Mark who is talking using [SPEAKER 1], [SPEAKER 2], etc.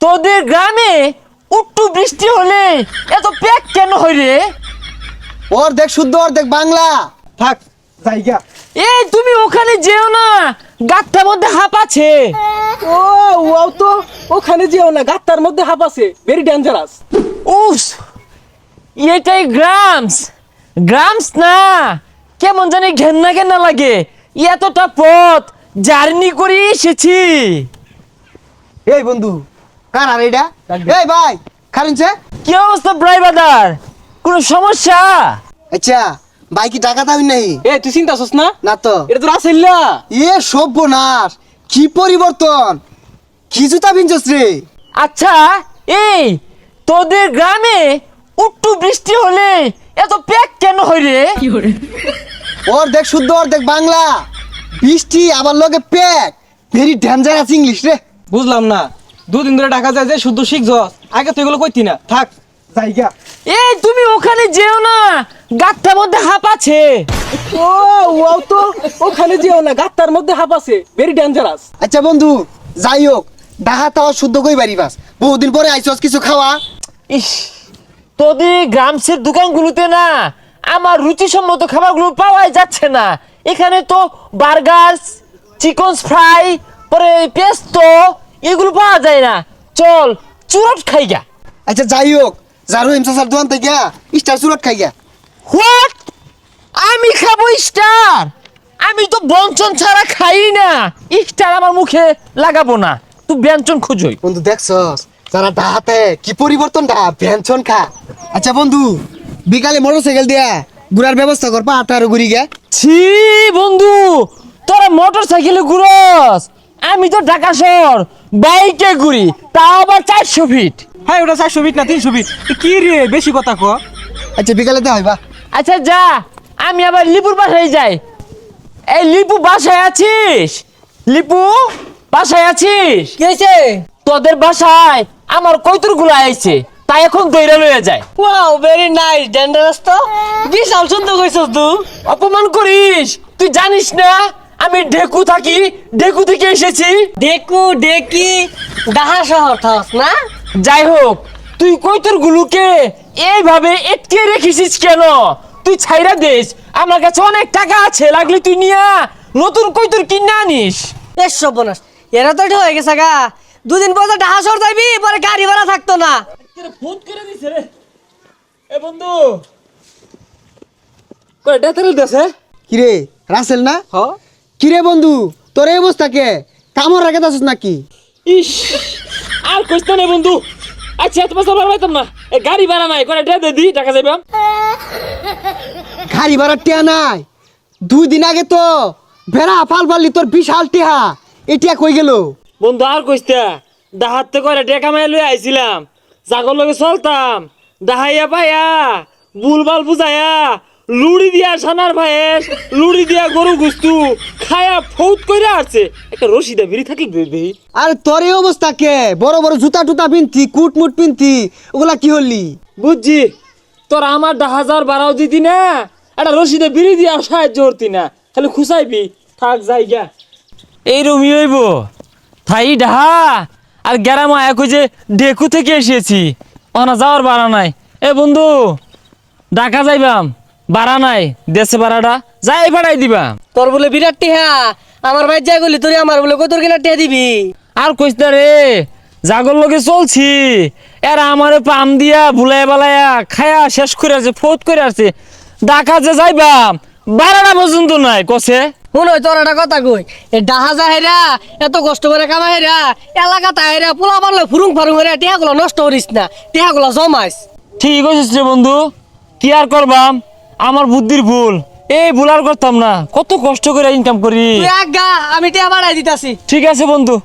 [SPEAKER 1] তোদের গ্রামে একটু বৃষ্টি হলে এত প্যাক কেন হয় রে?
[SPEAKER 2] অর্ধেক শুদ্ধ অর্ধেক বাংলা। থাক জায়গা।
[SPEAKER 1] এই তুমি ওখানে যেও না, গাতটার মধ্যে হাঁপ আছে।
[SPEAKER 3] ও ওয়াও, তো ওখানে যেও না, গাত্তার মধ্যে হাঁপ আছে, ভেরি ডেঞ্জারাস।
[SPEAKER 1] উফ, এটাই গ্রামস। গ্রামস না, কেমন জানি ঘেন্না ঘেন্না লাগে। এতটা পথ জার্নি করে এসেছি।
[SPEAKER 2] এই বন্ধু, কার আর এটা? এই ভাই খারিনছে।
[SPEAKER 1] কি অবস্থা ড্রাইভার? কোনো সমস্যা?
[SPEAKER 2] আচ্ছা ভাই কি টাকা দাবি নাই?
[SPEAKER 3] এ তুই চিন্তা করছিস না?
[SPEAKER 2] না তো।
[SPEAKER 3] এটা তো রাসেল্লা।
[SPEAKER 2] এ সর্বনাশ, কি পরিবর্তন, কি জুতা পিনছস রে?
[SPEAKER 1] আচ্ছা, এই তোদের গ্রামে একটু বৃষ্টি হলে এত প্যাক কেন হয় রে?
[SPEAKER 2] অর্ধেক শুদ্ধ অর্ধেক বাংলা, বৃষ্টি আবার লগে প্যাক, ভেরি ডেঞ্জারাস ইংলিশ রে।
[SPEAKER 3] বুঝলাম না, দুদিন ধরে ঢাকা যায় যে শুদ্ধ শিখছস, আগে তো এগুলো কইতি না। থাক জায়গা।
[SPEAKER 1] এই তুমি ওখানে যেও না, গাতটার মধ্যে হাঁপ আছে।
[SPEAKER 3] ও ওয়াও, তো ওখানে যেও না, গাত্তার মধ্যে হাঁপ আছে, ভেরি ডেঞ্জারাস।
[SPEAKER 2] আচ্ছা বন্ধু, যাই হোক, ডাহা তাও শুদ্ধ কই বাড়ি বাস, বহুদিন পরে আইছস, কিছু খাওয়া।
[SPEAKER 1] ইস, তোদের গ্রামসের দোকানগুলোতে না আমার রুচিসম্মত খাবারগুলো পাওয়াই যাচ্ছে না। এখানে তো বার্গার, চিকেন ফ্রাই, পরে পেস্তো, এগুলো পাওয়া যায় না। চল চুরট খাই গা।
[SPEAKER 2] আচ্ছা যাই হোক, জারু এমসাসার দোকান থেকে স্টার চুরট খাই গা।
[SPEAKER 1] হোয়াট? আমি খাবো স্টার? আমি তো ব্যঞ্জন ছাড়া খাই না। স্টার আমার মুখে লাগাবো না, তুই ব্যঞ্জন খুঁজোই।
[SPEAKER 2] বন্ধু দেখছস যারা ডাহাতে কি পরিবর্তন, ডাহা পেনশন খা। আচ্ছা বন্ধু, বিকালে মোটরসাইকেল দিয়া ঘুরার ব্যবস্থা কর, পা আটারো ঘুরি গে।
[SPEAKER 1] ছি বন্ধু, তোরা মোটর সাইকেলে ঘুরস, আমি তো ঢাকা শহর বাইকে ঘুরি, তাও আবার 400 ফিট।
[SPEAKER 3] হ্যাঁ, ওটা 400 ফিট না 300 ফিট। কি রে, বেশি কথা ক।
[SPEAKER 2] আচ্ছা বিকালে দেওয়া হইবা।
[SPEAKER 1] আচ্ছা যা, আমি আবার লিপুর বাসায় যাই। এই লিপু বাসায় আছিস? লিপু বাসায় আছিস?
[SPEAKER 4] কি হয়েছে?
[SPEAKER 1] তোদের বাসায় আমার কৈতুর গুলো আইছে, তাই এখন দইরা লয়ে যায়।
[SPEAKER 4] ওয়াও, ভেরি নাইস, ডেঞ্জারাস তো। বিশাল সুন্দর কইছস তুই।
[SPEAKER 1] অপমান করিস, তুই জানিস না আমি ঢেকু থাকি, ঢেকু থেকে এসেছি।
[SPEAKER 4] দেখু দেখি ডাহা শহর থাস না?
[SPEAKER 1] যাই হোক, তুই কৈতর গুলোকে এইভাবে এটকে রেখেছিস কেন? তুই ছাইরা দিস, আমার কাছে অনেক টাকা আছে, লাগলে তুই নিয়া নতুন কৈতর কিনে আনিস।
[SPEAKER 4] এ সর্বনাশ, এরা তো এটা হয়ে গেছে গা। দুদিন পরে ডাহা শহর যাইবি, পরে গাড়ি ভাড়া থাকতো না।
[SPEAKER 1] ফোন করে দিছে রে। এ বন্ধু, কই ডাক্তার দেছে?
[SPEAKER 2] কিরে রাসেল না?
[SPEAKER 3] হ,
[SPEAKER 2] কিরে বন্ধু, তোর এই অবস্থা কে? কামড় রাখে যাচ্ছিস নাকি?
[SPEAKER 1] ইস, আর কইছ না বন্ধু। আচ্ছা তোমার সবার পাইতাম না, এ গাড়ি ভাড়া নাই, করে ডে দি টাকা যাইবাম।
[SPEAKER 2] গাড়ি ভাড়া টিয়া নাই? 2 দিন আগে তো ভেড়া ফাল ফালি তোর বিশাল টিহা, এটিয়া কই গেল?
[SPEAKER 1] বন্ধু আর কইস্তা, ডাহাতে করে টেকা মাই লই আইছিলাম, জাগর লগে চলতাম, ডাহাইয়া পাইয়া বুলবাল বুঝায়া লুড়ি দিয়া সানার ভাইয়ের লুড়ি দিয়া গরু গুস্তু খায়া ফৌত কইরা আসছে। একটা রশিদা বিড়ি থাকি দেই।
[SPEAKER 2] আর তোর এই অবস্থা কে? বড় বড় জুতা টুতা পিনতি, কুট মুট পিনতি, ওগুলা কি হলি?
[SPEAKER 1] বুঝছি, তোর আমার 10,000 বাড়াও দিতি না, একটা রশিদে বিড়ি দিয়া সাহায্য করতি না, খালি খুসাইবি। থাক যাইগা, এই রমি হইব থাই ডাহা আর গ্যারাম আয়া কই যে ঢেকু থেকে এসেছি, ওনা যাওয়ার ভাড়া নাই। এ বন্ধু, ঢাকা যাইবাম, ভাড়া নাই, দেশে ভাড়াটা যাই ভাড়াই দিবা।
[SPEAKER 4] তোর বলে বিরাট টিহা, আমার ভাই যাই গলি তুই আমার বলে কত কিনা টিহা দিবি?
[SPEAKER 1] আর কইস না রে, জাগর লগে চলছি, এরা আমারে পাম দিয়া ভুলাই বালাইয়া খায়া শেষ করে আছে, ফোত করে আছে। ঢাকা যে যাইবাম, ভাড়াটা পর্যন্ত নাই কছে।
[SPEAKER 4] শুন, তোর একটা কথা কই, এই ডাহা যা হেরা, এত কষ্ট করে কামা হেরা, এলাকা তাহেরা পোলা পারলে ফুরুং ফারুং হেরা, টিহাগুলো নষ্ট করিস না, টিহাগুলো জমাইস।
[SPEAKER 1] ঠিক আছে রে বন্ধু, কি আর করবাম, আমার বুদ্ধির ভুল, এই ভুল আর করতাম না, কত কষ্ট করে ইনকাম করি।
[SPEAKER 4] তুই আজ্ঞা, আমি টিহা বাড়াই দিতাছি।
[SPEAKER 1] ঠিক আছে বন্ধু।